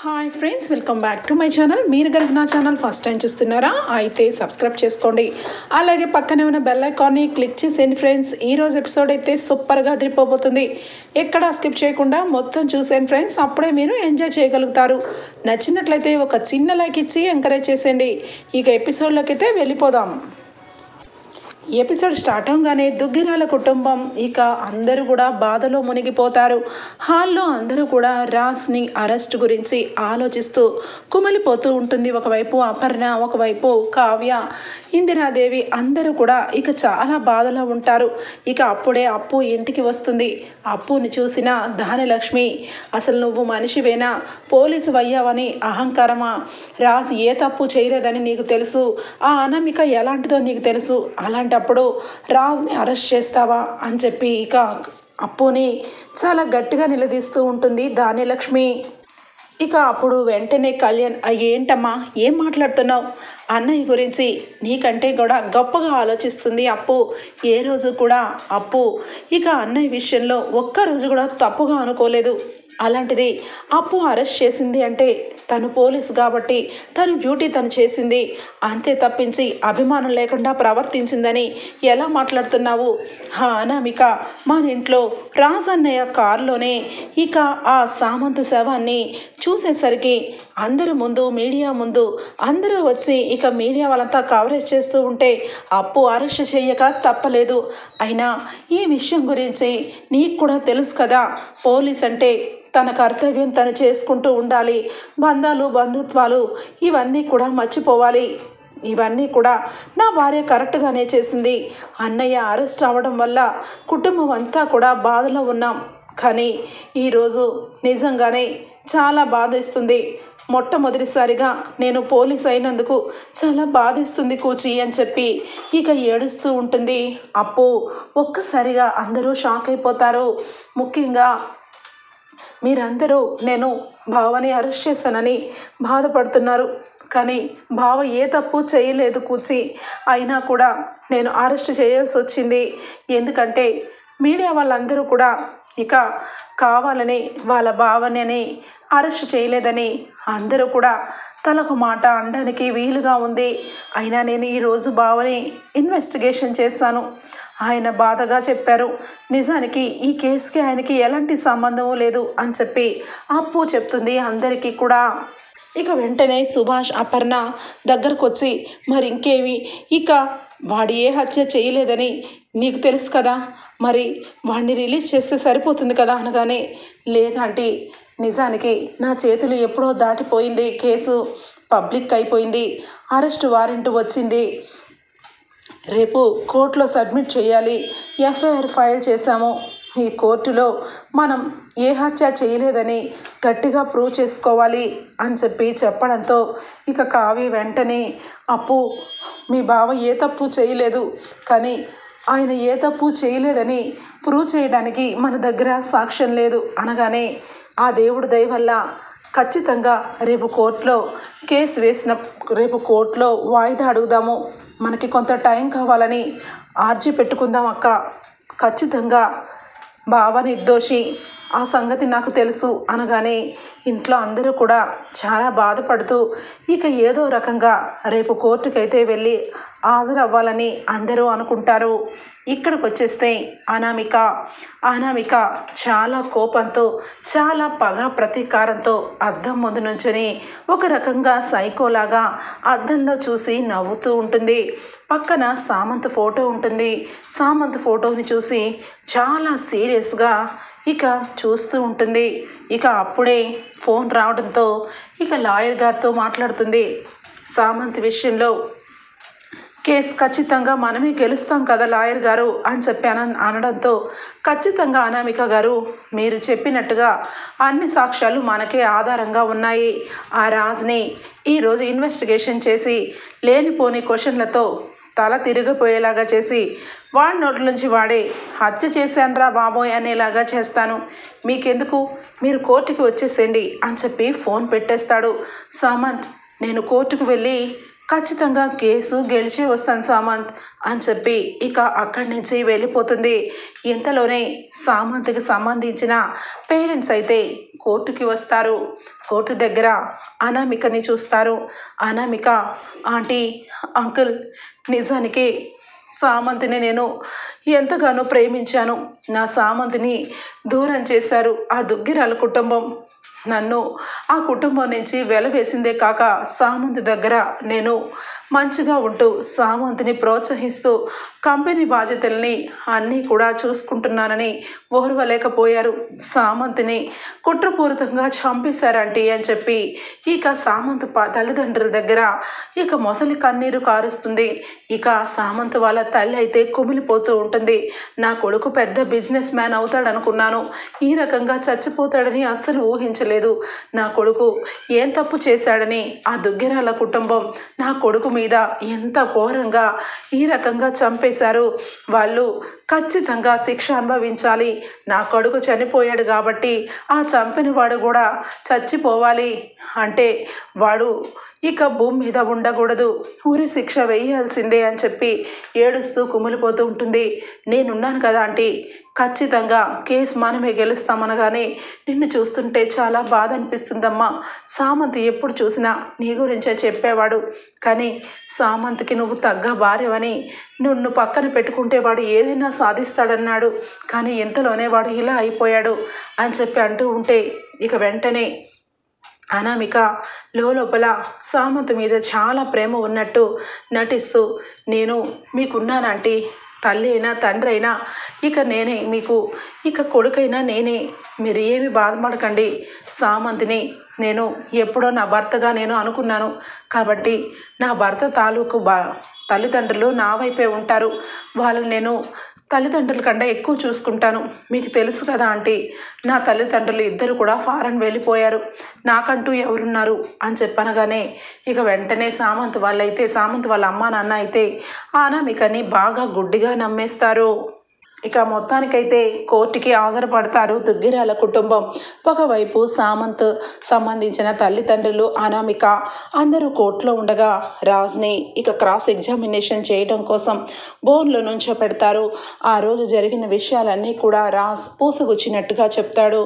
Hi friends, welcome back to my channel. మీరు కనుక నా ఛానల్ ఫస్ట్ టైం చూస్తున్నారా అయితే సబ్స్క్రైబ్ చేసుకోండి. అలాగే పక్కనే ఉన్న బెల్ ఐకాన్ని క్లిక్ చేసేయండి ఫ్రెండ్స్. ఈరోజు ఎపిసోడ్ అయితే సూపర్గా అదిరిపోబోతుంది. ఎక్కడా స్కిప్ చేయకుండా మొత్తం చూసేయండి ఫ్రెండ్స్. అప్పుడే మీరు ఎంజాయ్ చేయగలుగుతారు. నచ్చినట్లయితే ఒక చిన్న లైక్ ఇచ్చి ఎంకరేజ్ చేసేయండి. ఇక ఎపిసోడ్లోకి అయితే వెళ్ళిపోదాం. ఈ ఎపిసోడ్ స్టార్ట్ అవగానే దుగ్గిరాల కుటుంబం ఇక అందరూ కూడా బాధలో మునిగిపోతారు. హాల్లో అందరూ కూడా రాజ్ని అరెస్ట్ గురించి ఆలోచిస్తూ కుమిలిపోతూ ఉంటుంది. ఒకవైపు అపర్ణ, ఒకవైపు కావ్య, ఇందిరాదేవి అందరూ కూడా ఇక చాలా బాధలో ఉంటారు. ఇక అప్పుడే అప్పు ఇంటికి వస్తుంది. అప్పుని చూసిన ధాన్యలక్ష్మి, అసలు నువ్వు మనిషివేనా, పోలీసు అయ్యావని అహంకారమా, రాజ్ ఏ తప్పు చేయలేదని నీకు తెలుసు, ఆ అనామిక ఎలాంటిదో నీకు తెలుసు, అలాంటప్పుడు రాజ్ని అరెస్ట్ చేస్తావా అని చెప్పి ఇక అప్పుని చాలా గట్టిగా నిలదీస్తూ ఉంటుంది ధాన్యలక్ష్మి. ఇక అప్పుడు వెంటనే కళ్యాణ్, ఏంటమ్మా ఏం మాట్లాడుతున్నావు, అన్నయ్య గురించి నీకంటే కూడా గొప్పగా ఆలోచిస్తుంది అప్పు. ఏ రోజు కూడా అప్పు ఇక అన్నయ్య విషయంలో ఒక్కరోజు కూడా తప్పుగా అనుకోలేదు. అలాంటిది అప్పు అరెస్ట్ చేసింది అంటే తను పోలీసు కాబట్టి తను డ్యూటీ తను చేసింది, అంతే తప్పించి అభిమానం లేకుండా ప్రవర్తించిందని ఎలా మాట్లాడుతున్నావు? అనామిక మన ఇంట్లో రాజ్ అన్నయ్య కారులోనే ఇక ఆ సామంత్ శవాన్ని చూసేసరికి అందరి ముందు, మీడియా ముందు అందరూ వచ్చి ఇక మీడియా వాళ్ళంతా కవరేజ్ చేస్తూ ఉంటే అప్పు అరెస్ట్ చేయక తప్పలేదు. అయినా ఈ విషయం గురించి నీకు కూడా తెలుసు కదా, పోలీస్ అంటే తన కర్తవ్యం తను చేసుకుంటూ ఉండాలి, బంధాలు బంధుత్వాలు ఇవన్నీ కూడా మర్చిపోవాలి. ఇవన్నీ కూడా నా భార్య కరెక్ట్గానే చేసింది. అన్నయ్య అరెస్ట్ అవ్వడం వల్ల కుటుంబం అంతా కూడా బాధలో ఉన్నాం. కానీ ఈరోజు నిజంగానే చాలా బాధేస్తుంది. మొట్టమొదటిసారిగా నేను పోలీస్ అయినందుకు చాలా బాధేస్తుంది కూచి అని చెప్పి ఇక ఏడుస్తూ ఉంటుంది అప్పు. ఒక్కసారిగా అందరూ షాక్ అయిపోతారు. ముఖ్యంగా మీరందరూ నేను బావని అరెస్ట్ చేశానని బాధపడుతున్నారు. కానీ బావ ఏ తప్పు చేయలేదు కూచి, అయినా కూడా నేను అరెస్ట్ చేయాల్సి వచ్చింది. ఎందుకంటే మీడియా వాళ్ళందరూ కూడా ఇక కావాలని వాళ్ళ బావని అరెస్ట్ చేయలేదని అందరూ కూడా తలకు మాట అనడానికి వీలుగా ఉంది. అయినా నేను ఈరోజు బావని ఇన్వెస్టిగేషన్ చేస్తాను. ఆయన బాధగా చెప్పారు. నిజానికి ఈ కేసుకి ఆయనకి ఎలాంటి సంబంధం లేదు అని చెప్పి అప్పు చెప్తుంది అందరికీ కూడా. ఇక వెంటనే సుభాష్, అపర్ణ దగ్గరకు వచ్చి, మరి ఇంకేమి, ఇక వాడు ఏ హత్య చేయలేదని నీకు తెలుసు కదా, మరి వాడిని రిలీజ్ చేస్తే సరిపోతుంది కదా అనగానే, లేదంటే నిజానికి నా చేతులు ఎప్పుడో దాటిపోయింది, కేసు పబ్లిక్ అయిపోయింది, అరెస్ట్ వారెంట్ వచ్చింది, రేపు కోర్టులో సబ్మిట్ చేయాలి, ఎఫ్ఐఆర్ ఫైల్ చేశాము, ఈ కోర్టులో మనం ఏ హత్య చేయలేదని గట్టిగా ప్రూవ్ చేసుకోవాలి అని చెప్పి చెప్పడంతో ఇక కావ్య వెంటనే, అప్పు మీ బావ ఏ తప్పు చేయలేదు, కానీ ఆయన ఏ తప్పు చేయలేదని ప్రూవ్ చేయడానికి మన దగ్గర సాక్ష్యం లేదు అనగానే, ఆ దేవుడి దయ వల్ల ఖచ్చితంగా రేపు కోర్టులో కేసు రేపు కోర్టులో వాయిదా అడుగుదాము, మనకి కొంత టైం కావాలని ఆర్జీ పెట్టుకుందాం అక్క, ఖచ్చితంగా బావ నిర్దోషి, ఆ సంగతి నాకు తెలుసు అనగానే ఇంట్లో అందరూ కూడా చాలా బాధపడుతూ ఇక ఏదో రకంగా రేపు కోర్టుకైతే వెళ్ళి హాజరవ్వాలని అందరూ అనుకుంటారు. ఇక్కడికి వచ్చేస్తే అనామిక చాలా కోపంతో, చాలా పగ ప్రతీకారంతో అద్దం ముందు నుంచొని ఒక రకంగా సైకోలాగా అద్దంలో చూసి నవ్వుతూ ఉంటుంది. పక్కన సామంత్ ఫోటో ఉంటుంది. సామంత్ ఫోటోని చూసి చాలా సీరియస్గా ఇక చూస్తూ ఉంటుంది. ఇక అప్పుడే ఫోన్ రావడంతో ఇక లాయర్ గారితో మాట్లాడుతుంది. సామంత్ విషయంలో కేసు ఖచ్చితంగా మనమే గెలుస్తాం కదా లాయర్ గారు అని చెప్పి అనడంతో, ఖచ్చితంగా అనామిక గారు మీరు చెప్పినట్టుగా అన్ని సాక్ష్యాలు మనకే ఆధారంగా ఉన్నాయి. ఆ రాజ్ని ఈరోజు ఇన్వెస్టిగేషన్ చేసి లేనిపోని క్వశ్చన్లతో తల తిరిగిపోయేలాగా చేసి వాడి నోట్ల నుంచి వాడే హత్య చేశాన్రా బాబోయ్ అనేలాగా చేస్తాను, మీకెందుకు, మీరు కోర్టుకి వచ్చేసేయండి అని చెప్పి ఫోన్ పెట్టేస్తాడు. సామంత్, నేను కోర్టుకు వెళ్ళి ఖచ్చితంగా కేసు గెలిచే వస్తాను సామంత్ అని చెప్పి ఇక అక్కడి నుంచి వెళ్ళిపోతుంది. ఇంతలోనే సామంత్కి సంబంధించిన పేరెంట్స్ అయితే కోర్టుకి వస్తారు. కోర్టు దగ్గర అనామికని చూస్తారు. అనామిక, ఆంటీ, అంకుల్, నిజానికి సామంతిని నేను ఎంతగానో ప్రేమించాను. నా సామంతిని దూరం చేశారు ఆ దుగ్గిరాల కుటుంబం. నన్ను ఆ కుటుంబం నుంచి వెలవేసిందే కాక సామంతి దగ్గర నేను మంచిగా ఉంటూ సామంతిని ప్రోత్సహిస్తూ కంపెనీ బాధ్యతల్ని అన్నీ కూడా చూసుకుంటున్నానని ఓర్వలేకపోయారు. సామంతిని కుట్రపూరితంగా చంపేశారంటీ అని చెప్పి ఇక సామంత్ తల్లిదండ్రుల దగ్గర ఇక మొసలి కన్నీరు కారుస్తుంది. ఇక సామంత్ వాళ్ళ తల్లి అయితే కుమిలిపోతూ ఉంటుంది. నా కొడుకు పెద్ద బిజినెస్ మ్యాన్ అవుతాడనుకున్నాను, ఈ రకంగా చచ్చిపోతాడని అస్సలు ఊహించలేదు. నా కొడుకు ఏం తప్పు చేశాడని ఆ దుగ్గిరాల కుటుంబం నా కొడుకు మీద ఎంత ఘోరంగా ఈ రకంగా చంపేశారు. వాళ్ళు ఖచ్చితంగా శిక్ష అనుభవించాలి. నా కొడుకు చనిపోయాడు కాబట్టి ఆ చంపిన వాడు కూడా చచ్చిపోవాలి. అంటే వాడు ఇక భూమి మీద ఉండకూడదు, ఊరి శిక్ష వేయాల్సిందే అని చెప్పి ఏడుస్తూ కుమిలిపోతూ ఉంటుంది. నేనున్నాను కదా ఆంటీ, ఖచ్చితంగా కేసు మనమే గెలుస్తామనగానే నిన్ను చూస్తుంటే చాలా బాధ అనిపిస్తుందమ్మా. సామంత్ ఎప్పుడు చూసినా నీ గురించే చెప్పేవాడు, కానీ సామంత్కి నువ్వు తగ్గ భార్యవని నిన్ను పక్కన పెట్టుకుంటే వాడు ఏదైనా సాధిస్తాడన్నాడు, కానీ ఇంతలోనే వాడు ఇలా అయిపోయాడు అని చెప్పి అంటూ ఉంటే ఇక వెంటనే అనామిక లోపల సామంత్ మీద చాలా ప్రేమ ఉన్నట్టు నటిస్తూ, నేను మీకున్నానంటీ, తల్లి అయినా తండ్రి అయినా ఇక నేనే మీకు, ఇక కొడుకైనా నేనే, మీరు ఏమి బాధపడకండి. సామంత్ని నేను ఎప్పుడో నా భర్తగా నేను అనుకున్నాను కాబట్టి నా భర్త తాలూకు తల్లిదండ్రులు నా వైపే ఉంటారు. వాళ్ళని నేను తల్లిదండ్రుల కంటే ఎక్కువ చూసుకుంటాను. మీకు తెలుసు కదా ఆంటీ, నా తల్లిదండ్రులు ఇద్దరు కూడా ఫారెన్ వెళ్ళిపోయారు, నాకంటూ ఎవరున్నారు అని చెప్పనగానే ఇక వెంటనే సామంత్ వాళ్ళ అమ్మా నాన్న అయితే అనామికని బాగా గుడ్డిగా నమ్మేస్తారు. ఇక మొత్తానికైతే కోర్టుకి హాజరుపడతారు దుగ్గిరాల కుటుంబం. ఒకవైపు సామంత్ సంబంధించిన తల్లిదండ్రులు, అనామిక అందరూ కోర్టులో ఉండగా రాజ్ని ఇక క్రాస్ ఎగ్జామినేషన్ చేయడం కోసం బోన్లో నుంచోపెడతారు. ఆ రోజు జరిగిన విషయాలన్నీ కూడా రాజ్ పూసగుచ్చినట్టుగా చెప్తాడు.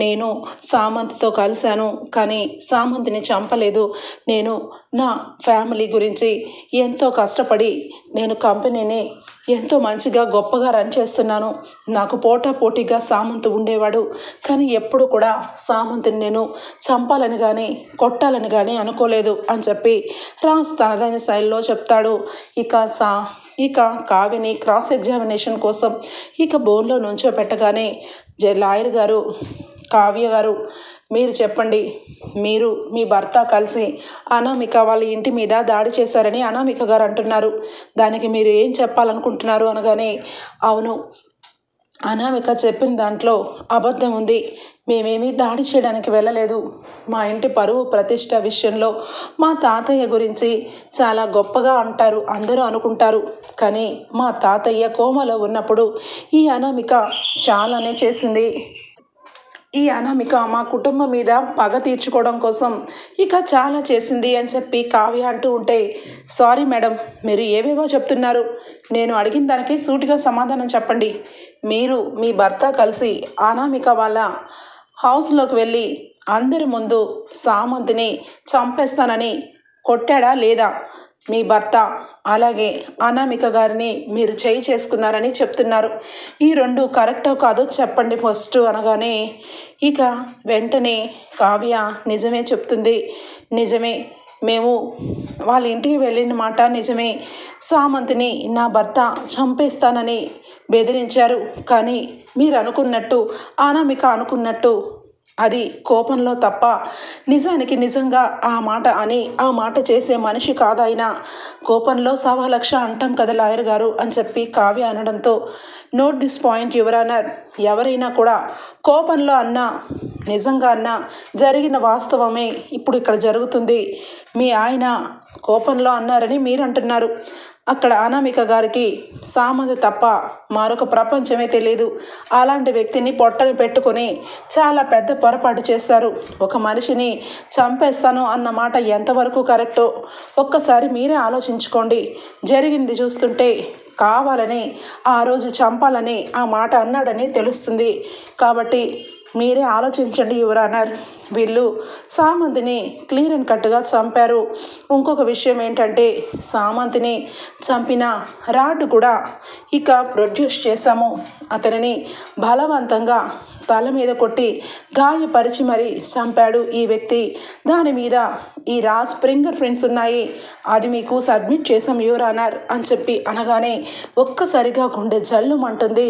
నేను సామంత్తో కలిశాను, కానీ సామంత్ని చంపలేదు. నేను నా ఫ్యామిలీ గురించి ఎంతో కష్టపడి నేను కంపెనీని ఎంతో మంచిగా గొప్పగా రన్ చేస్తున్నాను. నాకు పోటాపోటీగా సామంత్ ఉండేవాడు, కానీ ఎప్పుడు కూడా సామంత్ని నేను చంపాలని కానీ కొట్టాలని కానీ అనుకోలేదు అని చెప్పి రాజ్ తనదైన శైలిలో చెప్తాడు. ఇక కావ్యని క్రాస్ ఎగ్జామినేషన్ కోసం ఇక బోన్లో నుంచోపెట్టగానే లాయర్ గారు, కావ్య గారు, మీరు చెప్పండి, మీరు మీ భర్త కలిసి అనామిక వాళ్ళ ఇంటి మీద దాడి చేశారని అనామిక గారు అంటున్నారు, దానికి మీరు ఏం చెప్పాలనుకుంటున్నారు అనగానే, అవును, అనామిక చెప్పిన దాంట్లో అబద్ధం ఉంది. మేమేమీ దాడి చేయడానికి వెళ్ళలేదు. మా ఇంటి పరువు ప్రతిష్ట విషయంలో మా తాతయ్య గురించి చాలా గొప్పగా అంటారు, అందరూ అనుకుంటారు, కానీ మా తాతయ్య కోమలో ఉన్నప్పుడు ఈ అనామిక చాలానే చేసింది. ఈ అనామిక మా కుటుంబం మీద పగ తీర్చుకోవడం కోసం ఇక చాలా చేసింది అని చెప్పి కావ్య అంటూ ఉంటే, సారీ మేడం, మీరు ఏవేవో చెప్తున్నారు, నేను అడిగిన దానికి సూటిగా సమాధానం చెప్పండి. మీరు మీ భర్త కలిసి అనామిక వాళ్ళ హౌస్లోకి వెళ్ళి అందరి ముందు సామంత్ని చంపేస్తానని కొట్టాడా లేదా? మీ భర్త అలాగే అనామిక గారిని మీరు చేయి చేసుకున్నారని చెప్తున్నారు, ఈ రెండు కరెక్టో కాదో చెప్పండి ఫస్ట్ అనగానే ఇక వెంటనే కావ్య నిజమే చెప్తుంది. నిజమే, మేము వాళ్ళ ఇంటికి వెళ్ళిన మాట నిజమే. సామంత్ని నా భర్త చంపేస్తానని బెదిరించారు, కానీ మీరు అనుకున్నట్టు అనామిక అనుకున్నట్టు అది కోపంలో తప్ప నిజానికి నిజంగా ఆ మాట అని ఆ మాట చేసే మనిషి కాదైనా కోపంలో 1,00,000 అంటాం కదా లాయర్ గారు అని చెప్పి కావ్య అనడంతో, note this point your honour, ఎవరైనా కూడా కోపంలో అన్నా నిజంగా అన్నా జరిగిన వాస్తవమే ఇప్పుడు ఇక్కడ జరుగుతుంది. మీ ఆయన కోపంలో అన్నారని మీరు అంటున్నారు, అక్కడ అనామిక గారికి సామంత్ తప్ప మరొక ప్రపంచమే తెలియదు. అలాంటి వ్యక్తిని పొట్టని పెట్టుకొని చాలా పెద్ద పొరపాటు చేస్తారు. ఒక మనిషిని చంపేస్తాను అన్న మాట ఎంతవరకు కరెక్టో ఒక్కసారి మీరే ఆలోచించుకోండి. జరిగింది చూస్తుంటే కావాలని ఆ రోజు చంపాలని ఆ మాట అన్నాడని తెలుస్తుంది. కాబట్టి మీరే ఆలోచించండి యువర్ ఆనర్. వీళ్ళు సామంతిని క్లియర్ అండ్ కట్గా చంపారు. ఇంకొక విషయం ఏంటంటే సామంతిని చంపిన రాడ్ కూడా ఇక ప్రొడ్యూస్ చేశాము. అతనిని బలవంతంగా తల మీద కొట్టి గాయపరిచి మరీ చంపాడు ఈ వ్యక్తి. దాని మీద ఈ రాజ్ ఫింగర్ ప్రింట్స్ ఉన్నాయి, అది మీకు సబ్మిట్ చేసాం యువర్ ఆనర్ అని చెప్పి అనగానే ఒక్కసారిగా గుండె జల్లుమంటుంది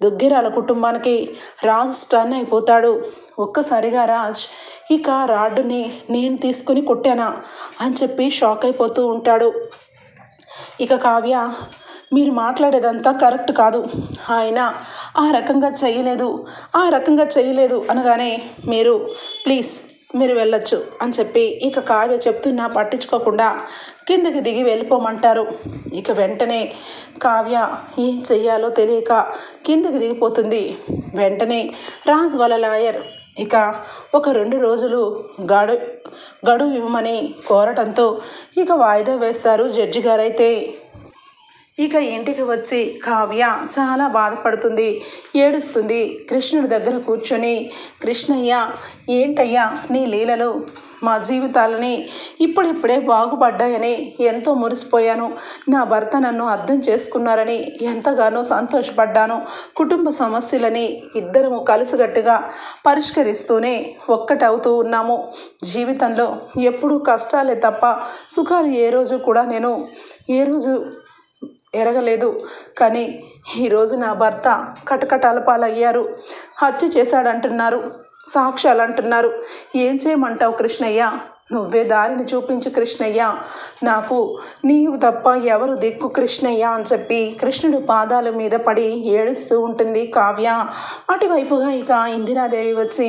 దుగ్గిరాల కుటుంబానికి. రాజ్ స్టన్ అయిపోతాడు. ఒక్కసారిగా రాజ్ ఇక రాడ్డుని నేను తీసుకుని కొట్టానా అని చెప్పి షాక్ అయిపోతూ ఉంటాడు. ఇక కావ్య, మీరు మాట్లాడేదంతా కరెక్ట్ కాదు, ఆయన ఆ రకంగా చేయలేదు అనగానే మీరు ప్లీజ్ మీరు వెళ్ళొచ్చు అని చెప్పి ఇక కావ్య చెప్తున్నా పట్టించుకోకుండా కిందకి దిగి వెళ్ళిపోమంటారు. ఇక వెంటనే కావ్య ఏం చెయ్యాలో తెలియక కిందకి దిగిపోతుంది. వెంటనే రాజ్ వాళ్ళ లాయర్ ఇక ఒక 2 రోజులు గడువు ఇవ్వమని కోరటంతో ఇక వాయిదా వేస్తారు జడ్జి గారైతే. ఇక ఇంటికి వచ్చి కావ్య చాలా బాధపడుతుంది, ఏడుస్తుంది. కృష్ణుడి దగ్గర కూర్చొని కృష్ణయ్య ఏంటయ్యా నీ లీలలు, మా జీవితాలని ఇప్పుడిప్పుడే బాగుపడ్డాయని ఎంతో మురిసిపోయాను. నా భర్త నన్ను అర్థం చేసుకున్నారని ఎంతగానో సంతోషపడ్డాను. కుటుంబ సమస్యలని ఇద్దరము కలిసికట్టుగా పరిష్కరిస్తూనే ఒక్కటవుతూ ఉన్నాము. జీవితంలో ఎప్పుడూ కష్టాలే తప్ప సుఖాలు ఏ రోజు ఎరగలేదు. కానీ ఈరోజు నా భర్త కటకటాల పాలయ్యారు. హత్య చేశాడంటున్నారు, సాక్ష్యాలు అంటున్నారు. ఏం చేయమంటావు కృష్ణయ్య? నువ్వే దారిని చూపించు కృష్ణయ్య, నాకు నీవు తప్ప ఎవరు దిక్కు కృష్ణయ్య అని చెప్పి కృష్ణుడి పాదాల మీద పడి ఏడుస్తూ ఉంటుంది కావ్య. అటువైపుగా ఇక ఇందిరాదేవి వచ్చి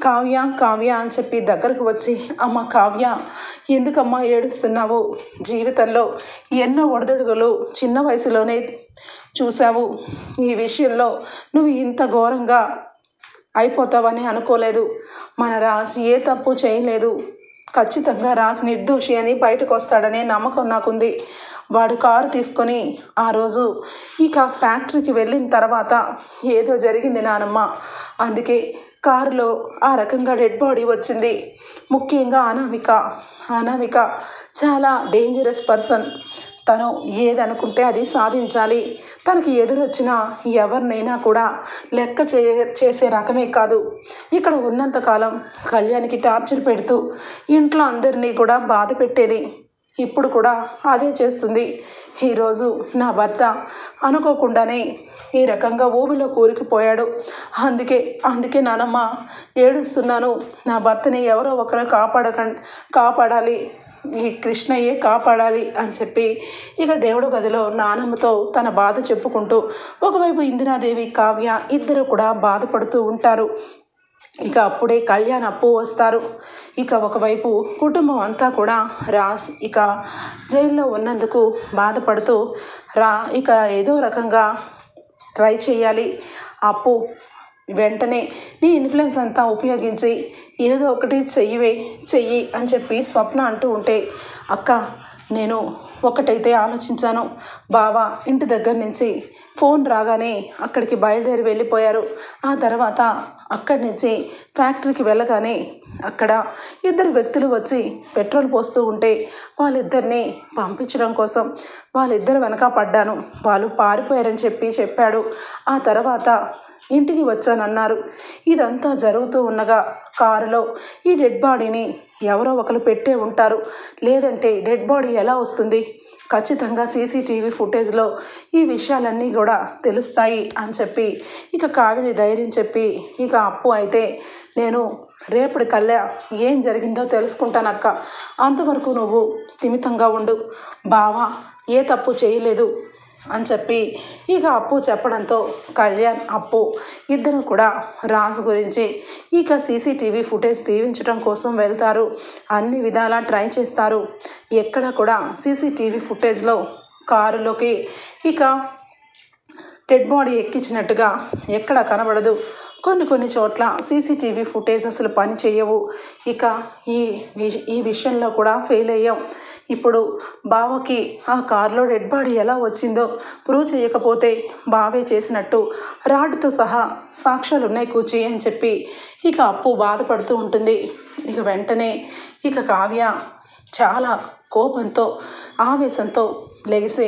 కావ్య అని చెప్పి దగ్గరకు వచ్చి అమ్మ కావ్య, ఎందుకమ్మా ఏడుస్తున్నావు? జీవితంలో ఎన్నో ఒడిదుడుగులు చిన్న వయసులోనే చూసావు. ఈ విషయంలో నువ్వు ఇంత ఘోరంగా అయిపోతావని అనుకోలేదు. మన రాజు ఏ తప్పు చేయలేదు. ఖచ్చితంగా రాజ్ నిర్దోషి అని బయటకు వస్తాడనే నమ్మకం నాకుంది. వాడు కారు తీసుకొని ఆ రోజు ఇక ఫ్యాక్టరీకి వెళ్ళిన తర్వాత ఏదో జరిగింది నానమ్మ. అందుకే కారులో ఆ రకంగా డెడ్ బాడీ వచ్చింది. ముఖ్యంగా అనామిక చాలా డేంజరస్ పర్సన్. తను ఏదనుకుంటే అది సాధించాలి. తనకి ఎదురొచ్చిన ఎవరినైనా కూడా లెక్క చేసే రకమే కాదు. ఇక్కడ ఉన్నంతకాలం కళ్యాణ్కి టార్చర్ పెడుతూ ఇంట్లో అందరినీ కూడా బాధ పెట్టేది. ఇప్పుడు కూడా అదే చేస్తుంది. ఈరోజు నా భర్త అనుకోకుండానే ఈ రకంగా ఊబిలో కూరుకుపోయాడు. అందుకే నానమ్మ ఏడుస్తున్నాను. నా భర్తని ఎవరో ఒకరు కాపాడాలి, ఈ కృష్ణయ్యే కాపాడాలి అని చెప్పి ఇక దేవుడు గదిలో నానమ్మతో తన బాధ చెప్పుకుంటూ ఒకవైపు ఇందిరాదేవి కావ్య ఇద్దరు కూడా బాధపడుతూ ఉంటారు. ఇక అప్పుడే కళ్యాణ్ అప్పు వస్తారు. ఇక ఒకవైపు కుటుంబం అంతా కూడా రాజ్ ఇక జైల్లో ఉన్నందుకు బాధపడుతూ ఇక ఏదో రకంగా ట్రై చేయాలి. అప్పు వెంటనే నీ ఇన్ఫ్లుయెన్స్ అంతా ఉపయోగించి ఏదో ఒకటి చెయ్యి అని చెప్పి స్వప్న అంటూ ఉంటే, అక్క నేను ఒకటైతే ఆలోచించాను. బావ ఇంటి దగ్గర నుంచి ఫోన్ రాగానే అక్కడికి బయలుదేరి వెళ్ళిపోయారు. ఆ తర్వాత అక్కడి నుంచి ఫ్యాక్టరీకి వెళ్ళగానే అక్కడ 2 వ్యక్తులు వచ్చి పెట్రోల్ పోస్తూ ఉంటే వాళ్ళిద్దరిని పంపించడం కోసం వాళ్ళిద్దరు వెనక పడ్డాను. వాళ్ళు పారిపోయారని చెప్పాడు. ఆ తర్వాత ఇంటికి వచ్చానన్నారు. ఇదంతా జరుగుతూ ఉండగా కారులో ఈ డెడ్ బాడీని ఎవరో ఒకరు పెట్టే ఉంటారు. లేదంటే డెడ్ బాడీ ఎలా వస్తుంది? ఖచ్చితంగా సీసీటీవీ ఫుటేజ్లో ఈ విషయాలన్నీ కూడా తెలుస్తాయి అని చెప్పి ఇక కావ్యని ధైర్యం చెప్పి ఇక అప్పు అయితే నేను రేపటి కల్లా ఏం జరిగిందో తెలుసుకుంటానక్క, అంతవరకు నువ్వు స్థిమితంగా ఉండు, బావా ఏ తప్పు చేయలేదు అని చెప్పి ఇక అప్పు చెప్పడంతో కళ్యాణ్ అప్పు ఇద్దరు కూడా రాజు గురించి ఇక సీసీటీవీ ఫుటేజ్ తీయించడం కోసం వెళ్తారు. అన్ని విధాలా ట్రై చేస్తారు. ఎక్కడ కూడా సీసీటీవీ ఫుటేజ్లో కారులోకి ఇక డెడ్ బాడీ ఎక్కించినట్టుగా ఎక్కడ కనబడదు. కొన్ని చోట్ల సీసీటీవీ ఫుటేజ్ అసలు పని చేయవు. ఇక ఈ విషయంలో కూడా ఫెయిల్ అయ్యాం. ఇప్పుడు బావకి ఆ కారులో డెడ్ బాడీ ఎలా వచ్చిందో ప్రూవ్ చేయకపోతే బావే చేసినట్టు రాడ్తో సహా సాక్ష్యాలు ఉన్నాయి కూచి అని చెప్పి ఇక అప్పు బాధపడుతూ ఉంటుంది. ఇక వెంటనే ఇక కావ్య చాలా కోపంతో ఆవేశంతో లెగిసి,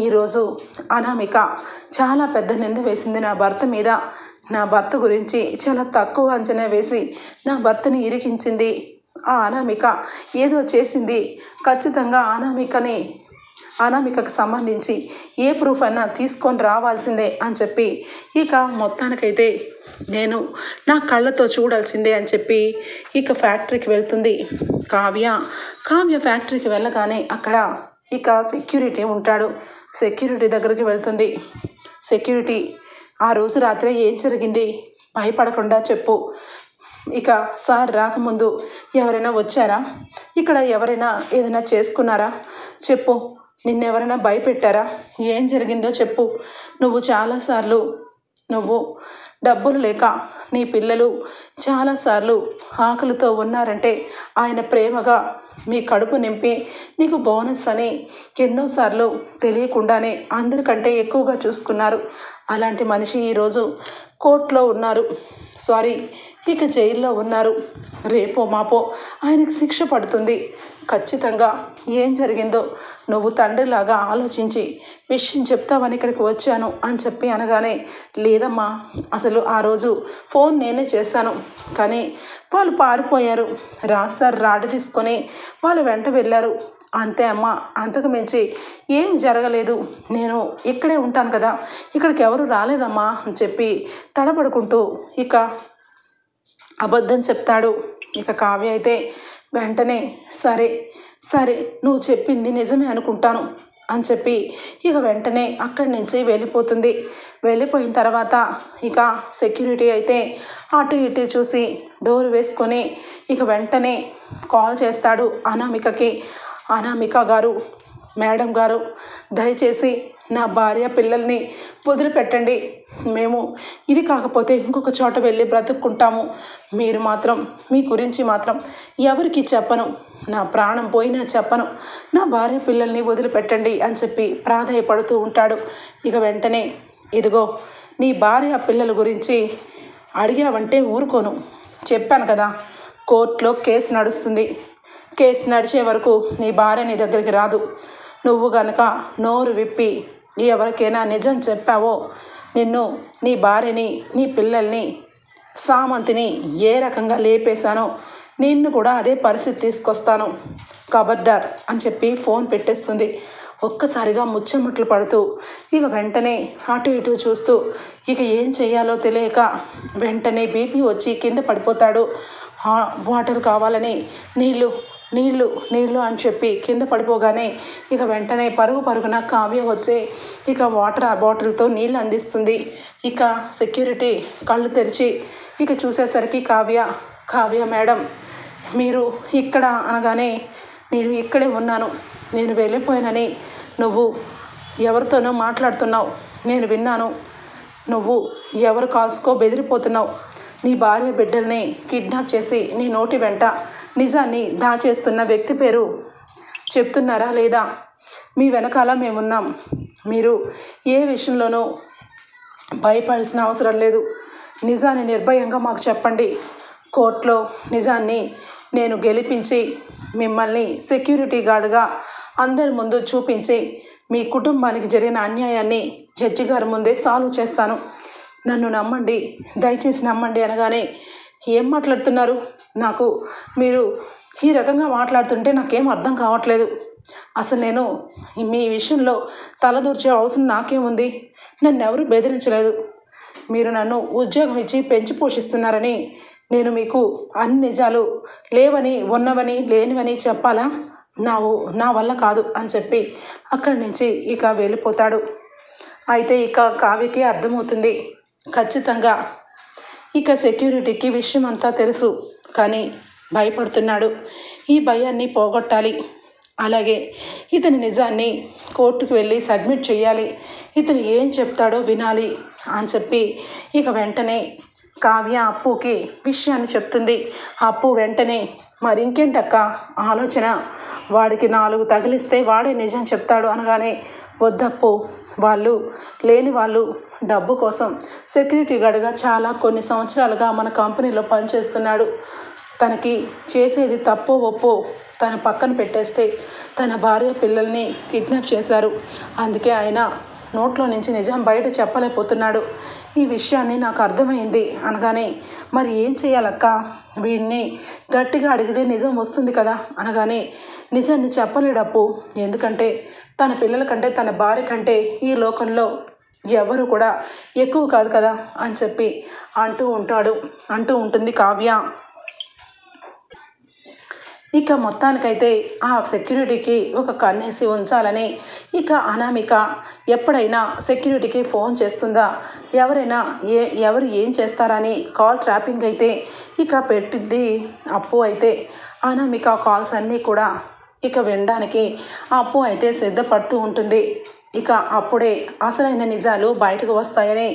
ఈరోజు అనామిక చాలా పెద్ద నింద వేసింది నా భర్త మీద. నా భర్త గురించి చాలా తక్కువ అంచనా వేసి నా భర్తని ఇరికించింది. ఆ అనామిక ఏదో చేసింది. ఖచ్చితంగా అనామికకు సంబంధించి ఏ ప్రూఫ్ అయినా తీసుకొని రావాల్సిందే అని చెప్పి ఇక మొత్తానికైతే నేను నా కళ్ళతో చూడాల్సిందే అని చెప్పి ఇక ఫ్యాక్టరీకి వెళ్తుంది కావ్య ఫ్యాక్టరీకి వెళ్ళగానే అక్కడ ఇక సెక్యూరిటీ ఉంటాడు. సెక్యూరిటీ దగ్గరికి వెళ్తుంది. సెక్యూరిటీ, ఆ రోజు రాత్రి ఏం జరిగింది భయపడకుండా చెప్పు. ఇక సార్ రాకముందు ఎవరైనా వచ్చారా? ఇక్కడ ఎవరైనా ఏదైనా చేసుకున్నారా? చెప్పు. నిన్నెవరైనా భయపెట్టారా? ఏం జరిగిందో చెప్పు. నువ్వు చాలాసార్లు డబ్బులు లేక నీ పిల్లలు చాలాసార్లు ఆకలితో ఉన్నారంటే ఆయన ప్రేమగా మీ కడుపు నింపి నీకు బోనస్ అని ఎన్నోసార్లు తెలియకుండానే అందరికంటే ఎక్కువగా చూసుకున్నారు. అలాంటి మనిషి ఈరోజు కోర్టులో ఉన్నారు, ఇక జైల్లో ఉన్నారు. రేపో మాపో ఆయనకు శిక్ష పడుతుంది. ఖచ్చితంగా ఏం జరిగిందో నువ్వు తండ్రిలాగా ఆలోచించి విషయం చెప్తావని ఇక్కడికి వచ్చాను అని చెప్పి అనగానే, లేదమ్మా, అసలు ఆ రోజు ఫోన్ నేనే చేశాను, కానీ వాళ్ళు పారిపోయారు. రాజు రాడ్ తీసుకొని వాళ్ళు వెంట వెళ్ళారు, అంతే అమ్మా, అంతకు మించి ఏం జరగలేదు. నేను ఇక్కడే ఉంటాను కదా, ఇక్కడికి ఎవరు రాలేదమ్మా అని చెప్పి తడబడుకుంటూ ఇక అబద్ధం చెప్తాడు. ఇక కావ్య అయితే వెంటనే సరే నువ్వు చెప్పింది నిజమే అనుకుంటాను అని చెప్పి ఇక వెంటనే అక్కడి నుంచి వెళ్ళిపోతుంది. వెళ్ళిపోయిన తర్వాత ఇక సెక్యూరిటీ అయితే అటు ఇటు చూసి డోర్ వేసుకొని ఇక వెంటనే కాల్ చేస్తాడు అనామికకి. అనామిక గారు, మేడం గారు, దయచేసి నా భార్య పిల్లల్ని వదిలిపెట్టండి. మేము ఇది కాకపోతే ఇంకొక చోట వెళ్ళి బ్రతుక్కుంటాము. మీరు మాత్రం మీ గురించి మాత్రం ఎవరికి చెప్పను, నా ప్రాణం పోయినా చెప్పను. నా భార్య పిల్లల్ని వదిలిపెట్టండి అని చెప్పి ప్రాధేయపడుతూ ఉంటాడు. ఇక వెంటనే, ఇదిగో నీ భార్య పిల్లల గురించి అడిగావంటే ఊరుకోను. చెప్పాను కదా, కోర్టులో కేసు నడుస్తుంది. కేసు నడిచే వరకు నీ భార్య నీ దగ్గరికి రాదు. నువ్వు గనక నోరు విప్పి ఎవరికైనా నిజం చెప్పావో నిన్ను, నీ భార్యని, నీ పిల్లల్ని, సామంతిని ఏ రకంగా లేపేశానో నిన్ను కూడా అదే పరిస్థితి తీసుకొస్తాను, ఖబర్దార్ అని చెప్పి ఫోన్ పెట్టేస్తుంది. ఒక్కసారిగా ముచ్చెముట్లు పడుతూ ఇక వెంటనే అటు ఇటు చూస్తూ ఇక ఏం చేయాలో తెలియక వెంటనే బీపీ వచ్చి కింద పడిపోతాడు. వాటర్ కావాలని నీళ్ళు అని చెప్పి కింద పడిపోగానే ఇక వెంటనే పరుగున కావ్య వచ్చి ఇక వాటర్ బాటిల్తో నీళ్ళు అందిస్తుంది. ఇక సెక్యూరిటీ కళ్ళు తెరిచి ఇక చూసేసరికి కావ్య మేడం, మీరు ఇక్కడ అనగానే, నేను ఇక్కడే ఉన్నాను, నేను వెళ్ళిపోయానని నువ్వు ఎవరితోనో మాట్లాడుతున్నావు, నేను విన్నాను. నువ్వు ఎవరు కాల్స్కో బెదిరిపోతున్నావు. నీ భార్య బిడ్డల్ని కిడ్నాప్ చేసి నీ నోటి వెంట నిజాన్ని దాచేస్తున్న వ్యక్తి పేరు చెప్తున్నారా లేదా? మీ వెనకాల మేమున్నాం. మీరు ఏ విషయంలోనూ భయపడాల్సిన అవసరం లేదు. నిజాన్ని నిర్భయంగా మాకు చెప్పండి. కోర్టులో నిజాన్ని నేను గెలిపించి మిమ్మల్ని సెక్యూరిటీ గార్డుగా అందరి ముందు చూపించి మీ కుటుంబానికి జరిగిన అన్యాయాన్ని జడ్జి గారి ముందే సాల్వ్ చేస్తాను. నన్ను నమ్మండి, దయచేసి నమ్మండి అనగానే, ఏం మాట్లాడుతున్నారు? నాకు మీరు ఈ రకంగా మాట్లాడుతుంటే నాకేం అర్థం కావట్లేదు. అసలు నేను మీ విషయంలో తలదూర్చే అవసరం నాకేముంది? నన్ను ఎవరు బెదిరించలేదు. మీరు నన్ను ఉద్యోగం ఇచ్చి పెంచి పోషిస్తున్నారని నేను మీకు అన్ని నిజాలు లేవని, ఉన్నవని, లేనివని చెప్పాలా? నా వల్ల కాదు అని చెప్పి అక్కడి నుంచి ఇక వెళ్ళిపోతాడు. అయితే ఇక కావ్యకి అర్థమవుతుంది, ఖచ్చితంగా ఇక సెక్యూరిటీకి విషయం అంతా తెలుసు, కానీ భయపడుతున్నాడు. ఈ భయాన్ని పోగొట్టాలి. అలాగే ఇతని నిజాన్ని కోర్టుకు వెళ్ళి సబ్మిట్ చేయాలి. ఇతను ఏం చెప్తాడో వినాలి అని చెప్పి ఇక వెంటనే కావ్య అప్పుకి విషయాన్ని చెప్తుంది. అప్పు వెంటనే మరి ఇంకేంటక్క ఆలోచన, వాడికి 4 తగిలిస్తే వాడే నిజం చెప్తాడు అనగానే, వద్దప్పు, వాళ్ళు లేని వాళ్ళు డబ్బు కోసం సెక్యూరిటీ గార్డ్గా కొన్ని సంవత్సరాలుగా మన కంపెనీలో పనిచేస్తున్నాడు. తనకి చేసేది తప్పో ఒప్పో తన పక్కన పెట్టేస్తే తన భార్య పిల్లల్ని కిడ్నాప్ చేశారు. అందుకే ఆయన నోట్లో నుంచి నిజం బయట చెప్పలేకపోతున్నాడు. ఈ విషయాన్ని నాకు అర్థమైంది అనగానే, మరి ఏం చేయాలక్క, వీడిని గట్టిగా అడిగితే నిజం వస్తుంది కదా అనగానే, నిజాన్ని చెప్పలేడప్పు, ఎందుకంటే తన పిల్లల కంటే తన భార్య కంటే ఈ లోకంలో ఎవరు కూడా ఎక్కువ కాదు కదా అని చెప్పి అంటూ ఉంటుంది కావ్య. ఇక మొత్తానికైతే ఆ సెక్యూరిటీకి ఒక కన్నేసి ఉంచాలని ఇక అనామిక ఎప్పుడైనా సెక్యూరిటీకి ఫోన్ చేస్తుందా, ఎవరు ఏం చేస్తారని కాల్ ట్రాపింగ్ అయితే ఇక పెట్టిద్ది అప్పు. అయితే అనామిక కాల్స్ అన్నీ కూడా ఇక వినడానికి అప్పు అయితే సిద్ధపడుతూ ఉంటుంది. ఇక అప్పుడే అసలైన నిజాలు బయటకు వస్తాయని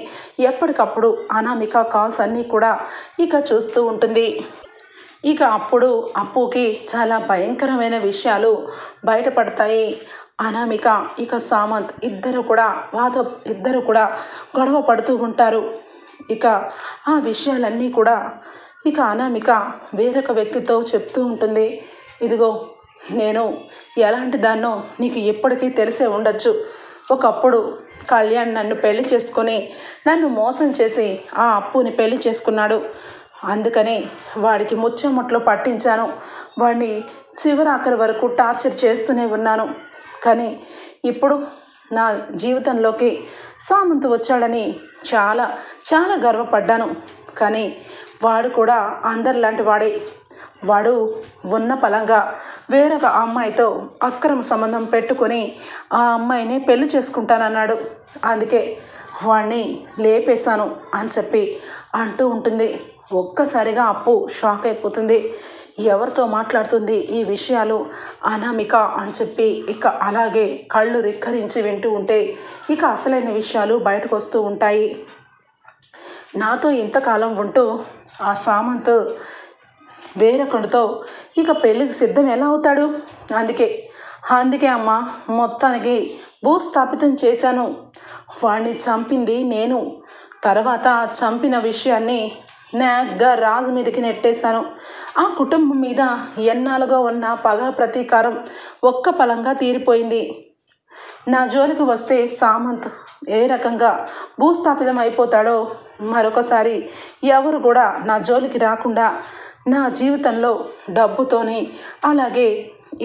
ఎప్పటికప్పుడు అనామిక కాల్స్ అన్నీ కూడా ఇక చూస్తూ ఉంటుంది. ఇక అప్పుడు అప్పుకి చాలా భయంకరమైన విషయాలు బయటపడతాయి. అనామిక ఇక సామంత్ ఇద్దరు కూడా గొడవ పడుతూ ఉంటారు. ఇక ఆ విషయాలన్నీ కూడా ఇక అనామిక వేరొక వ్యక్తితో చెప్తూ ఉంటుంది. ఇదిగో, నేను ఎలాంటి దాన్నో నీకు ఇప్పటికీ తెలిసే ఉండొచ్చు. ఒకప్పుడు కళ్యాణ్ నన్ను పెళ్లి చేసుకొని నన్ను మోసం చేసి ఆ అప్పుని పెళ్లి చేసుకున్నాడు. అందుకని వాడికి ముచ్చమొట్లు పట్టించాను. వాడిని చివరాఖరి వరకు టార్చర్ చేస్తూనే ఉన్నాను. కానీ ఇప్పుడు నా జీవితంలోకి సామంత్ వచ్చాడని చాలా చాలా గర్వపడ్డాను. కానీ వాడు కూడా అందరిలాంటి వాడే. వాడు ఉన్న పలంగా వేరొక అమ్మాయితో అక్రమ సంబంధం పెట్టుకొని ఆ అమ్మాయిని పెళ్లి చేసుకుంటానన్నాడు. అందుకే వాడిని లేపేశాను అని చెప్పి అంటూ ఉంటుంది. ఒక్కసారిగా అప్పు షాక్ అయిపోతుంది. ఎవరితో మాట్లాడుతుంది ఈ విషయాలు అనామిక అని చెప్పి ఇక అలాగే కళ్ళు రిక్కరించి వింటూ ఉంటే ఇక అసలైన విషయాలు బయటకు వస్తూ ఉంటాయి. నాతో ఇంతకాలం ఉంటూ ఆ సామంత్ వేరొకరితో ఇక పెళ్ళికి సిద్ధం ఎలా అవుతాడు? అందుకే అమ్మ, మొత్తానికి భూస్థాపితం చేశాను. వాడిని చంపింది నేను. తర్వాత చంపిన విషయాన్ని నాగ్గా రాజు మీదకి నెట్టేశాను. ఆ కుటుంబం మీద ఎన్నాళ్ళుగా ఉన్న పగ ప్రతీకారం ఒక్క పలంగా తీరిపోయింది. నా జోలికి వస్తే సామంత్ ఏ రకంగా భూస్థాపితం అయిపోతాడో మరొకసారి ఎవరు కూడా నా జోలికి రాకుండా నా జీవితంలో డబ్బుతోని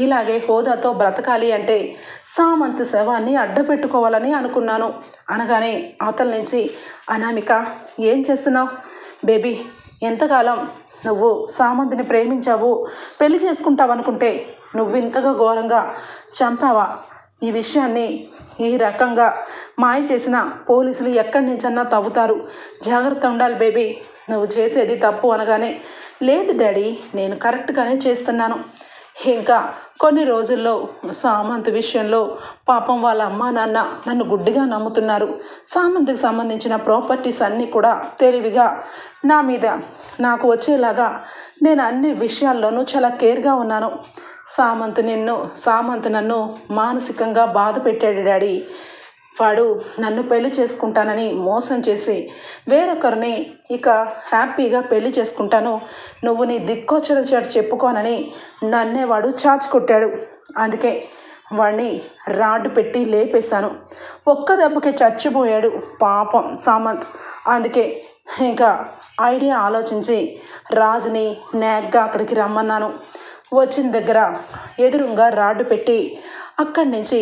ఇలాగే హోదాతో బ్రతకాలి అంటే సామంత్ శవాన్ని అడ్డపెట్టుకోవాలని అనుకున్నాను అనగానే అవతల నుంచి అనామిక, ఏం చేస్తున్నావు బేబీ? ఎంతకాలం నువ్వు సామంత్ని ప్రేమించావు, పెళ్లి చేసుకుంటావనుకుంటే నువ్వు ఇంతగా ఘోరంగా చంపావా? ఈ విషయాన్ని ఈ రకంగా మాయ చేసిన పోలీసులు ఎక్కడి నుంచన్నా తవ్వుతారు. జాగ్రత్త ఉండాలి బేబీ, నువ్వు చేసేది తప్పు అనగానే, లేదు డాడీ, నేను కరెక్ట్గానే చేస్తున్నాను. ఇంకా కొన్ని రోజుల్లో సామంత్ విషయంలో పాపం వాళ్ళ అమ్మా నాన్న నన్ను గుడ్డిగా నమ్ముతున్నారు. సామంత్కి సంబంధించిన ప్రాపర్టీస్ అన్నీ కూడా తెలివిగా నా మీద నాకు వచ్చేలాగా నేను అన్ని విషయాల్లోనూ చాలా కేర్గా ఉన్నాను. సామంత్ నన్ను మానసికంగా బాధ పెట్టాడు డాడీ. వాడు నన్ను పెళ్లి చేసుకుంటానని మోసం చేసి వేరొకరిని ఇక హ్యాపీగా పెళ్లి చేసుకుంటాను, నువ్వు నీ దిక్కొచ్చడి చెప్పుకోనని నన్నే వాడు చాచి కొట్టాడు. అందుకే వాడిని రాడ్డు పెట్టి లేపేశాను. ఒక్క దెబ్బకి చచ్చిపోయాడు పాపం సామంత్. అందుకే ఇంకా ఐడియా ఆలోచించి రాజుని నాగ్గా అక్కడికి రమ్మన్నాను. వచ్చిన దగ్గర ఎదురుగా రాడ్డు పెట్టి అక్కడి నుంచి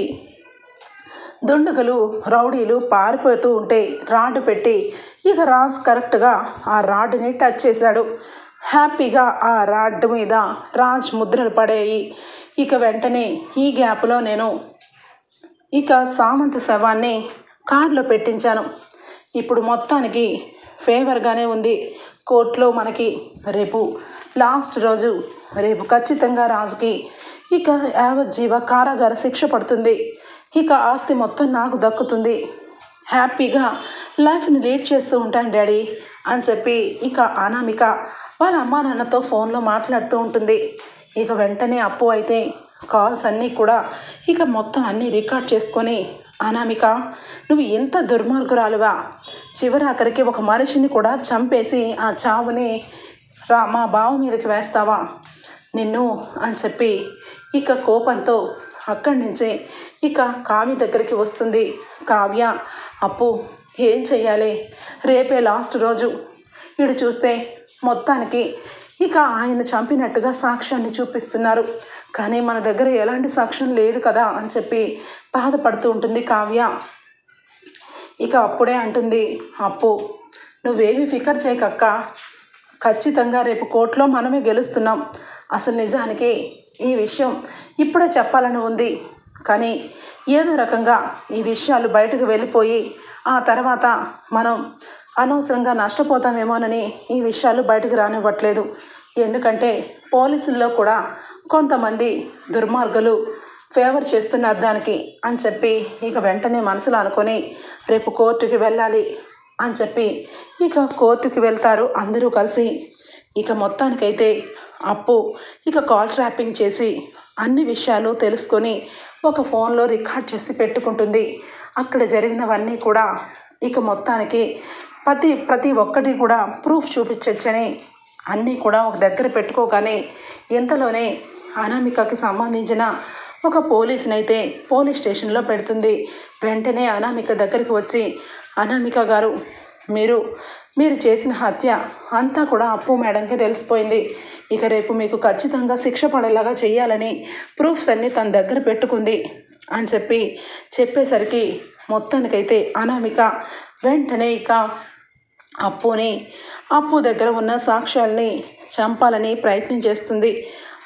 దుండగులు రౌడీలు పారిపోతూ ఉంటే రాడ్డు పెట్టి ఇక రాజ్ కరెక్ట్గా ఆ రాడ్డుని టచ్ చేశాడు. హ్యాపీగా ఆ రాడ్డు మీద రాజ్ ముద్రలు పడేయి. ఇక వెంటనే ఈ గ్యాప్లో నేను ఇక సామంత్ శవాన్ని కార్లో పెట్టించాను. ఇప్పుడు మొత్తానికి ఫేవర్గానే ఉంది కోర్టులో మనకి. రేపు లాస్ట్ రోజు, రేపు ఖచ్చితంగా రాజుకి ఇక యావజ్జీవ కారాగార శిక్ష పడుతుంది. ఇక ఆస్తి మొత్తం నాకు దక్కుతుంది. హ్యాపీగా లైఫ్ని లీడ్ చేస్తూ ఉంటాను డాడీ అని చెప్పి ఇక అనామిక వాళ్ళ అమ్మా నాన్నతో ఫోన్లో మాట్లాడుతూ ఉంటుంది. ఇక వెంటనే అప్పు అయితే కాల్స్ అన్నీ కూడా ఇక మొత్తం అన్నీ రికార్డ్ చేసుకొని, అనామిక నువ్వు ఎంత దుర్మార్గురాలువా, చివరి ఆఖరికి ఒక మనిషిని కూడా చంపేసి ఆ చావుని మా బావ మీదకి వేస్తావా నిన్ను అని చెప్పి ఇక కోపంతో అక్కడి నుంచి ఇక కావ్య దగ్గరికి వస్తుంది. కావ్య, అప్పు ఏం చెయ్యాలి, రేపే లాస్ట్ రోజు, ఇడు చూస్తే మొత్తానికి ఇక ఆయన చంపినట్టుగా సాక్ష్యాన్ని చూపిస్తున్నారు, కానీ మన దగ్గర ఎలాంటి సాక్ష్యం లేదు కదా అని చెప్పి బాధపడుతూ ఉంటుంది కావ్య. ఇక అప్పుడే అంటుంది అప్పు, నువ్వేమీ ఫికర్ చేయకక్క, ఖచ్చితంగా రేపు కోర్టులో మనమే గెలుస్తున్నాం. అసలు నిజానికి ఈ విషయం ఇప్పుడే చెప్పాలని ఉంది, కానీ ఏదో రకంగా ఈ విషయాలు బయటకు వెళ్ళిపోయి ఆ తర్వాత మనం అనవసరంగా నష్టపోతామేమోనని ఈ విషయాలు బయటకు రానివ్వట్లేదు. ఎందుకంటే పోలీసుల్లో కూడా కొంతమంది దుర్మార్గులు ఫేవర్ చేస్తున్నారు దానికి అని చెప్పి ఇక వెంటనే మనసులో అనుకొని రేపు కోర్టుకి వెళ్ళాలి అని చెప్పి ఇక కోర్టుకి వెళ్తారు అందరూ కలిసి. ఇక మొత్తానికైతే అప్పు ఇక కాల్ ట్రాపింగ్ చేసి అన్ని విషయాలు తెలుసుకొని ఒక ఫోన్లో రికార్డ్ చేసి పెట్టుకుంటుంది. అక్కడ జరిగినవన్నీ కూడా ఇక మొత్తానికి ప్రతి ఒక్కటి కూడా ప్రూఫ్ చూపించవచ్చని అన్నీ కూడా ఒక దగ్గర పెట్టుకోగానే ఇంతలోనే అనామికకి సంబంధించిన ఒక పోలీసుని అయితే పోలీస్ స్టేషన్లో పెడుతుంది. వెంటనే అనామిక దగ్గరికి వచ్చి, అనామిక గారు, మీరు చేసిన హత్య అంతా కూడా అప్పు మేడంకి తెలిసిపోయింది. ఇక రేపు మీకు ఖచ్చితంగా శిక్ష పడేలాగా చేయాలని ప్రూఫ్స్ అన్నీ తన దగ్గర పెట్టుకుంది అని చెప్పేసరికి మొత్తానికైతే అనామిక వెంటనే ఇక అప్పు దగ్గర ఉన్న సాక్ష్యాల్ని చంపాలని ప్రయత్నం చేస్తుంది.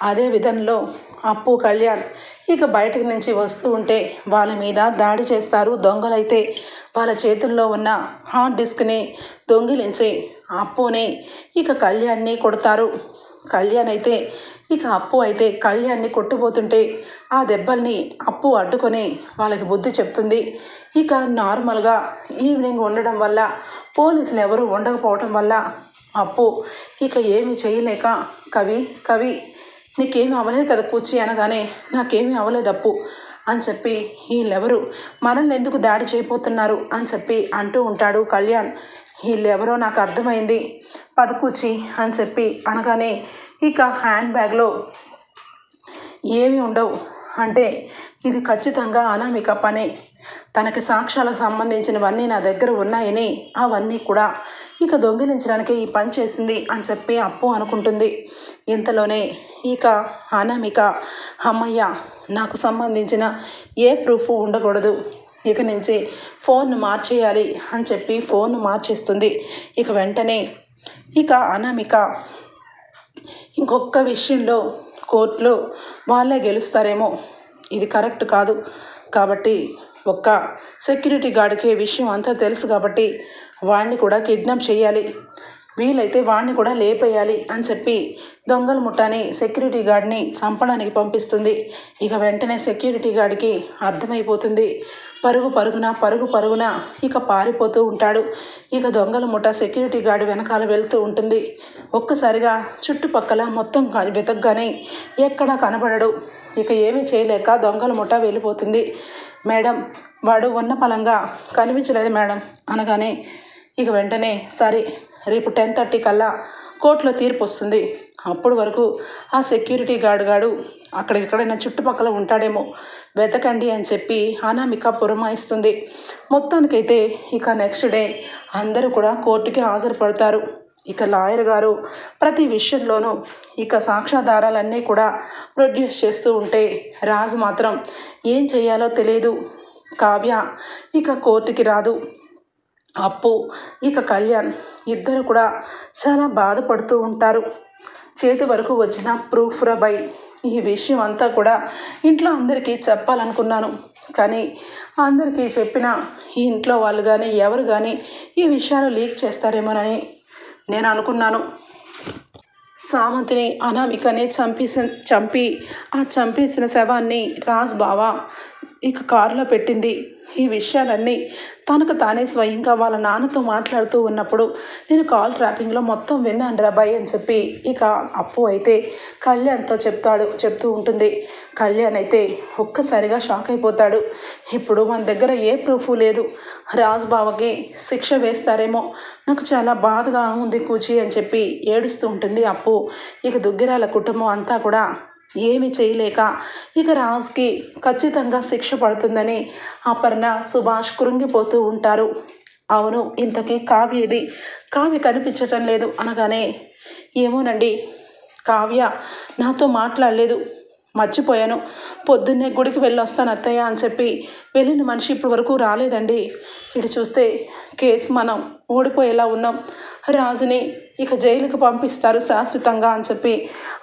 అదే విధంలో అప్పు, కళ్యాణ్ ఇక బయటకు నుంచి వస్తూ ఉంటే వాళ్ళ మీద దాడి చేస్తారు దొంగలైతే. వాళ్ళ చేతుల్లో ఉన్న హార్డ్ డిస్క్ని దొంగిలించి అప్పుని ఇక కళ్యాణ్ని కొడతారు. కళ్యాణ్ అయితే ఇక అప్పు అయితే కళ్యాణ్ని కొట్టుపోతుంటే ఆ దెబ్బల్ని అప్పు అడ్డుకొని వాళ్ళకి బుద్ధి చెప్తుంది. ఇక నార్మల్గా ఈవినింగ్ ఉండడం వల్ల పోలీసులు ఎవరు ఉండకపోవటం వల్ల అప్పు ఇక ఏమీ చేయలేక, కవి నీకేమీ అవ్వలేదు కదా కూర్చి అనగానే, నాకేమీ అవ్వలేదు అప్పు అని చెప్పి, వీళ్ళెవరు మనల్ని ఎందుకు దాడి చేయబోతున్నారు అని చెప్పి అంటూ ఉంటాడు కళ్యాణ్. వీళ్ళెవరో నాకు అర్థమైంది, పదకూచి అని చెప్పి అనగానే ఇక హ్యాండ్ బ్యాగ్లో ఏమీ ఉండవు అంటే ఇది ఖచ్చితంగా అనామిక పనే, తనకి సాక్ష్యాలకు సంబంధించినవన్నీ నా దగ్గర ఉన్నాయని అవన్నీ కూడా ఇక దొంగిలించడానికి ఈ పని చేసింది అని చెప్పి అప్పు అనుకుంటుంది. ఇంతలోనే ఇక అనామిక, అమ్మయ్య, నాకు సంబంధించిన ఏ ప్రూఫ్ ఉండకూడదు, ఇక నుంచి ఫోన్ను మార్చేయాలి అని చెప్పి ఫోన్ను మార్చేస్తుంది. ఇక వెంటనే ఇక అనామిక ఇంకొక విషయంలో కోర్టులో వాళ్ళే గెలుస్తారేమో, ఇది కరెక్ట్ కాదు కాబట్టి ఒక్క సెక్యూరిటీ గార్డ్కి విషయం అంతా తెలుసు కాబట్టి వాడిని కూడా కిడ్నాప్ చేయాలి, వీలైతే వాడిని కూడా లేపేయాలి అని చెప్పి దొంగల ముఠాని సెక్యూరిటీ గార్డ్ని చంపడానికి పంపిస్తుంది. ఇక వెంటనే సెక్యూరిటీ గార్డ్కి అర్థమైపోతుంది. పరుగున ఇక పారిపోతూ ఉంటాడు. ఇక దొంగల ముఠా సెక్యూరిటీ గార్డ్ వెనకాల వెళ్తూ ఉంటుంది. ఒక్కసారిగా చుట్టుపక్కల మొత్తం వెతకగానే ఎక్కడా కనబడడు. ఇక ఏమీ చేయలేక దొంగల ముఠా వెళ్ళిపోతుంది. మేడం, వాడు ఉన్న పలంగా కనిపించలేదు మేడం అనగానే ఇక వెంటనే సరే, రేపు 10:30 కల్లా కోర్టులో తీర్పు వస్తుంది, అప్పటి వరకు ఆ సెక్యూరిటీ గార్డు అక్కడెక్కడైనా చుట్టుపక్కల ఉంటాడేమో వెతకండి అని చెప్పి అనామిక పురమాయిస్తుంది. మొత్తానికైతే ఇక నెక్స్ట్ డే అందరూ కూడా కోర్టుకి హాజరుపడతారు. ఇక లాయర్ గారు ప్రతి విషయంలోనూ ఇక సాక్ష్యాధారాలన్నీ కూడా ప్రొడ్యూస్ చేస్తూ ఉంటే రాజు మాత్రం ఏం చేయాలో తెలియదు. కావ్య ఇక కోర్టుకి రాదు. అప్పు ఇక కళ్యాణ్ ఇద్దరు కూడా చాలా బాధపడుతూ ఉంటారు. చేతి వరకు వచ్చిన ప్రూఫ్ రబై, ఈ విషయం అంతా కూడా ఇంట్లో అందరికీ చెప్పాలనుకున్నాను, కానీ అందరికీ చెప్పిన ఈ ఇంట్లో వాళ్ళు కానీ ఎవరు కానీ ఈ విషయాలు లీక్ చేస్తారేమోనని నేను అనుకున్నాను. సామంతిని అనామికనే చంపి ఆ చంపేసిన శవాన్ని రాజ్ బావ ఇక కారులో పెట్టింది. ఈ విషయాలన్నీ తనకు తానే స్వయంగా వాళ్ళ నాన్నతో మాట్లాడుతూ ఉన్నప్పుడు నేను కాల్ ట్రాపింగ్లో మొత్తం విన్నాను రాబాయ్ అని చెప్పి ఇక అప్పు అయితే కళ్యాణ్తో చెప్తూ ఉంటుంది. కళ్యాణ్ అయితే ఒక్కసారిగా షాక్ అయిపోతాడు. ఇప్పుడు మన దగ్గర ఏ ప్రూఫ్ లేదు, రాజ్ బావకి శిక్ష వేస్తారేమో, నాకు చాలా బాధగా ఉంది కూచి అని చెప్పి ఏడుస్తూ ఉంటుంది అప్పు. ఇక దుగ్గిరాల కుటుంబం అంతా కూడా ఏమీ చేయలేక ఇక రాజ్కి ఖచ్చితంగా శిక్ష పడుతుందని అపర్ణ సుభాష్ కృంగిపోతూ ఉంటారు. అవును, ఇంతకీ కావ్య కనిపించటం లేదు అనగానే, ఏమోనండి, కావ్య నాతో మాట్లాడలేదు, మర్చిపోయాను, పొద్దున్నే గుడికి వెళ్ళొస్తాను అత్తయ్య అని చెప్పి వెళ్ళిన మనిషి ఇప్పటి వరకు రాలేదండి. ఇటు చూస్తే కేసు మనం ఓడిపోయేలా ఉన్నాం, రాజుని ఇక జైలుకు పంపిస్తారు శాశ్వతంగా అని చెప్పి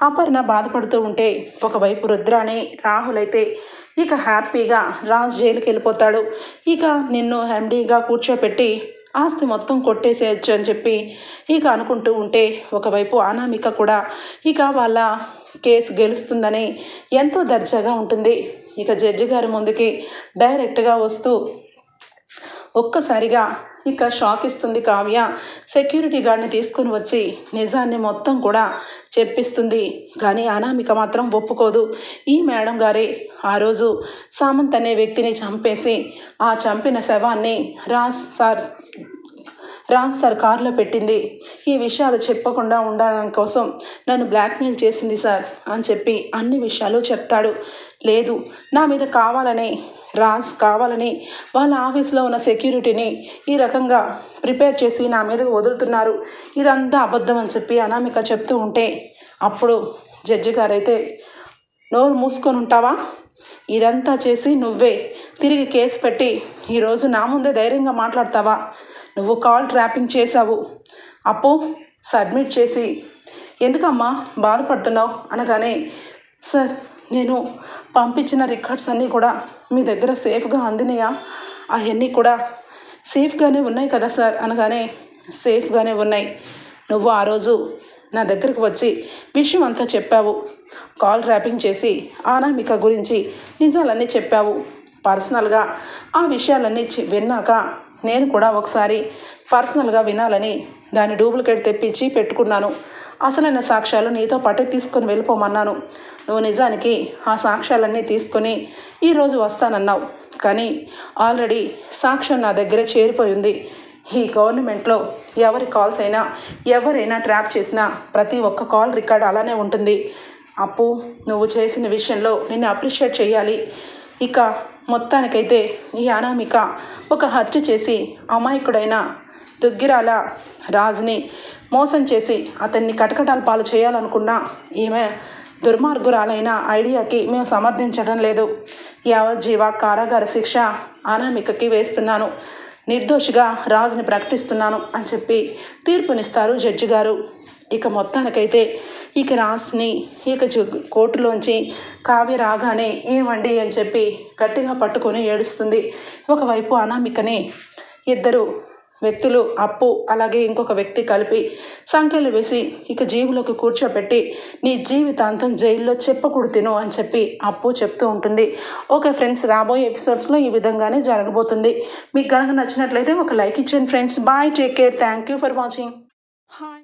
అపర్ణ బాధపడుతూ ఉంటే, ఒకవైపు రుద్రాని రాహుల్ అయితే ఇక హ్యాపీగా రాజ్ జైలుకి వెళ్ళిపోతాడు. ఇక నిన్ను ఎండీగా కూర్చోపెట్టి ఆస్తి మొత్తం కొట్టేసేయచ్చు అని చెప్పి ఇక అనుకుంటూ ఉంటే, ఒకవైపు అనామిక కూడా ఇక వాళ్ళ కేసు గెలుస్తుందని ఎంతో దర్జాగా ఉంటుంది. ఇక జడ్జి గారి ముందుకి డైరెక్ట్గా వస్తూ ఒక్కసారిగా ఇక షాక్ ఇస్తుంది కావ్య. సెక్యూరిటీ గార్డ్ని తీసుకుని వచ్చి నిజాన్ని మొత్తం కూడా చెప్పిస్తుంది. కానీ అనామిక మాత్రం ఒప్పుకోదు. ఈ మేడం గారే ఆ రోజు సామంత్ అనే వ్యక్తిని చంపేసి ఆ చంపిన శవాన్ని రాజ్ సార్ కారులో పెట్టింది. ఈ విషయాలు చెప్పకుండా ఉండడం కోసం నన్ను బ్లాక్మెయిల్ చేసింది సార్ అని చెప్పి అన్ని విషయాలు చెప్తాడు. లేదు, నా మీద రాజ్ కావాలని వాళ్ళ ఆఫీస్లో ఉన్న సెక్యూరిటీని ఈ రకంగా ప్రిపేర్ చేసి నా మీదకు వదులుతున్నారు, ఇదంతా అబద్ధం అని చెప్పి అనామిక చెప్తూ ఉంటే, అప్పుడు జడ్జి గారైతే, నోరు మూసుకొని ఉంటావా, ఇదంతా చేసి నువ్వే తిరిగి కేసు పెట్టి ఈరోజు నా ముందే ధైర్యంగా మాట్లాడతావా, నువ్వు కాల్ ట్రాపింగ్ చేశావు, అప్పు సబ్మిట్ చేసి ఎందుకమ్మా బాధపడుతున్నావు అనగానే, సార్ నేను పంపించిన రికార్డ్స్ అన్నీ కూడా మీ దగ్గర సేఫ్గా అందినాయా, అవన్నీ కూడా సేఫ్గానే ఉన్నాయి కదా సార్ అనగానే, సేఫ్గానే ఉన్నాయి, నువ్వు ఆ రోజు నా దగ్గరకు వచ్చి విషయం అంతా చెప్పావు, కాల్ ట్రాపింగ్ చేసి అనామిక గురించి నిజాలన్నీ చెప్పావు, పర్సనల్గా ఆ విషయాలన్నీ విన్నాక నేను కూడా ఒకసారి పర్సనల్గా వినాలని దాని డూప్లికేట్ తెప్పించి పెట్టుకున్నాను, అసలైన సాక్ష్యాలు నీతో పాటే తీసుకొని వెళ్ళిపోమన్నాను, నువ్వు నిజానికి ఆ సాక్ష్యాలన్నీ తీసుకొని ఈరోజు వస్తానన్నావు, కానీ ఆల్రెడీ సాక్ష్యం నా దగ్గర చేరిపోయింది. ఈ గవర్నమెంట్లో ఎవరి కాల్స్ అయినా ఎవరైనా ట్రాప్ చేసినా ప్రతి ఒక్క కాల్ రికార్డ్ అలానే ఉంటుంది. అప్పు, నువ్వు చేసిన విషయంలో నిన్ను అప్రిషియేట్ చేయాలి. ఇక మొత్తానికైతే ఈ అనామిక ఒక హత్య చేసి అమాయకుడైన దుగ్గిరాల రాజ్ని మోసం చేసి అతన్ని కటకటాల పాలు చేయాలనుకున్నా ఈమె దుర్మార్గురాలైన ఐడియాకి మేము సమర్థించడం లేదు. యావజ్జీవ కారాగార శిక్ష అనామికకి వేస్తున్నాను, నిర్దోషిగా రాజుని ప్రకటిస్తున్నాను అని చెప్పి తీర్పునిస్తారు జడ్జి గారు. ఇక మొత్తానికైతే ఇక రాజ్ని ఇక కోర్టులోంచి కావ్య రాగానే ఏమండి అని చెప్పి గట్టిగా పట్టుకొని ఏడుస్తుంది. ఒకవైపు అనామికని ఇద్దరు వ్యక్తులు, అప్పు అలాగే ఇంకొక వ్యక్తి కలిపి సంఖ్యలు వేసి ఇక జీవులోకి కూర్చోపెట్టి నీ జీవితాంతం జైల్లో చెప్పకూడదు తిను అని చెప్పి అప్పు చెప్తూ ఉంటుంది. ఓకే ఫ్రెండ్స్, రాబోయే ఎపిసోడ్స్లో ఈ విధంగానే జరగబోతుంది. మీకు కనుక నచ్చినట్లయితే ఒక లైక్ ఇచ్చేయండి friends. Bye, take care, thank you for watching. Hi.